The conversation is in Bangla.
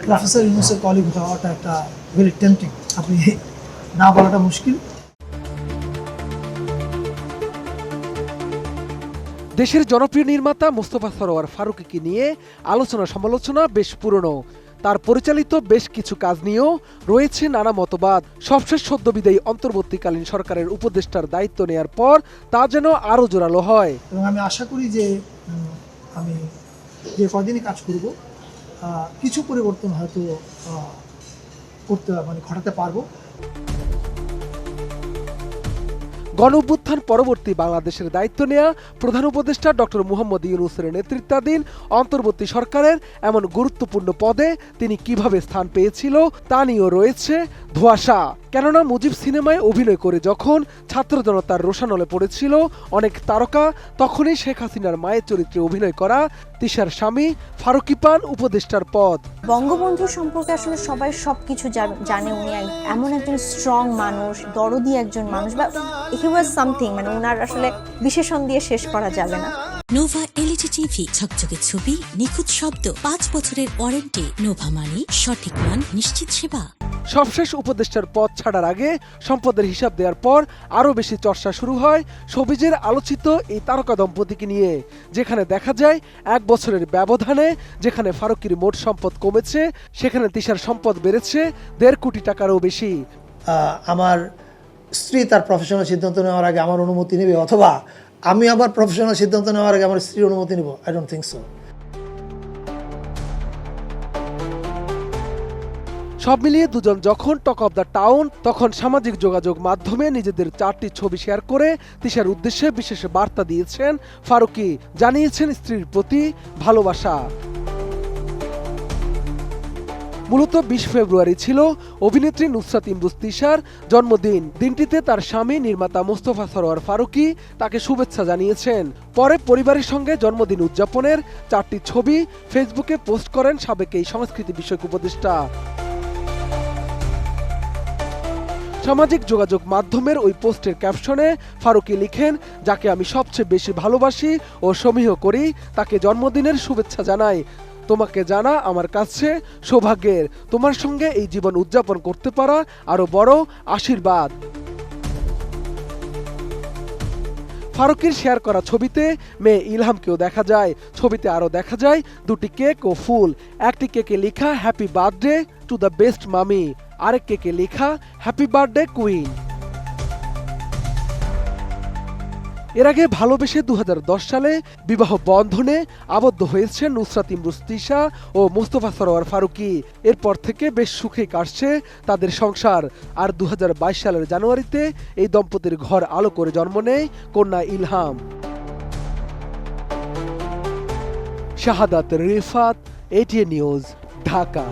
প্রফেসর ইউনূসের কলিগ হওয়াটা একটা ভেরি টেম্পটিং, আপনি না বলাটা মুশকিল। দেশের জনপ্রিয় নির্মাতা মোস্তফা সরোয়ার ফারুকীকে নিয়ে আলোচনা সমালোচনা বেশ পুরনো। তার পরিচালিত বেশ কিছু কাজ নিয়েও রয়েছে নানা মতবাদ। সবশেষ সদ্যবিদায়ী অন্তর্বর্তীকালীন সরকারের উপদেষ্টার দায়িত্ব নেয়ার পর তা যেন আরও জোরালো হয়। এবং আমি আশা করি যে আমি যে কদিনই কাজ করব কিছু পরিবর্তন হয়তো ঘটাতে পারবো। গণঅভ্যুত্থান পরবর্তী বাংলাদেশের দায়িত্ব নেয়া প্রধান উপদেষ্টা ডক্টর মুহাম্মদ ইউনূসের নেতৃত্বাধীন অন্তর্বর্তী সরকারের এমন গুরুত্বপূর্ণ পদে তিনি কিভাবে স্থান পেয়েছিল তা নিয়েও রয়েছে ধোঁয়াশা। কেননা মুজিব সিনেমায় অভিনয় করে যখন ছাত্র জনতার রোষানলে পড়েছিল অনেক তারকা, তখনই শেখ হাসিনার মায়ের চরিত্রে অভিনয় করা তিশার স্বামী ফারুকী পান উপদেষ্টার পদ। বঙ্গবন্ধু সম্পর্কে আসলে সবাই সবকিছু জানে। উনি এমন একজন স্ট্রং মানুষ, দরদি একজন মানুষ, বা হি ওয়াজ সামথিং, মানে উনার আসলে বিশেষণ দিয়ে শেষ করা যাবে না। নোভা এলইডি টিভি, ঝকঝকে ছবি, নিখুঁত শব্দ, 5 বছরের ওয়ারেন্টি। নোভা মানে সঠিক মান, নিশ্চিত সেবা। সবশেষ উপদেষ্টার পদ ছাড়ার আগে সম্পদের হিসাব দেওয়ার পর আরও বেশি চর্চা শুরু হয় শোবিজের আলোচিত এই তারকা দম্পতিকে নিয়ে, যেখানে দেখা যায় 1 বছরের ব্যবধানে যেখানে ফারুকীর মোট সম্পদ কমেছে, সেখানে তিশার সম্পদ বেড়েছে 1.5 কোটি টাকারও বেশি। আমার স্ত্রী তার প্রফেশনাল সিদ্ধান্ত নেওয়ার আগে আমার অনুমতি নেবে, অথবা আমি আবার প্রফেশনাল সিদ্ধান্ত নেওয়ার আগে আমার স্ত্রীর অনুমতি নেব? I don't think so. সব মিলিয়ে দুজন যখন টক অব দ্য টাউন, তখন সামাজিক যোগাযোগ মাধ্যমে নিজেদের 4টি ছবি শেয়ার করে তিশার উদ্দেশ্যে বিশেষ বার্তা দিয়েছেন ফারুকী, জানিয়েছেন স্ত্রীর প্রতি ভালোবাসা। মূলত 20 ফেব্রুয়ারি ছিল অভিনেত্রী নুসরাত ইমরোজ তিশার জন্মদিন। দিনটিতে তার স্বামী নির্মাতা মোস্তফা সরোয়ার ফারুকী তাকে শুভেচ্ছা জানিয়েছেন। পরে পরিবারের সঙ্গে জন্মদিন উদযাপনের 4টি ছবি ফেসবুকে পোস্ট করেন সাবেক এই সংস্কৃতি বিষয়ক উপদেষ্টা। সামাজিক যোগাযোগ মাধ্যমের ওই পোস্টের ক্যাপশনে ফারুকী লিখেন, যাকে আমি সবচেয়ে বেশি ভালোবাসি ও সমীহ করি তাকে জন্মদিনের শুভেচ্ছা জানাই। তোমাকে জানা আমার কাছে সৌভাগ্যের, তোমার সঙ্গে এই জীবন উদযাপন করতে পারা আরো বড় আশীর্বাদ। ফারুকীর শেয়ার করা ছবিতে মেয়ে ইলহামকেও দেখা যায়। ছবিতে আরো দেখা যায় 2টি কেক ও ফুল। একটি কেকে লেখা happy birthday to the best মামি, আরেক কেকে লেখা হ্যাপি বার্থডে কুইন। এর আগে ভালোবেসে 2010 সালে বিবাহ বন্ধনে আবদ্ধ হয়েছেন নুসরাত ইমরোজ তিশা ও মোস্তফা সরোয়ার ফারুকী। এরপর থেকে বেশ সুখে কাটছে তাদের সংসার। আর 2022 সালের জানুয়ারিতে এই দম্পতির ঘর আলো করে জন্ম নেয় কন্যা ইলহাম। শাহাদাত রিফাত, এটিএন নিউজ, ঢাকা।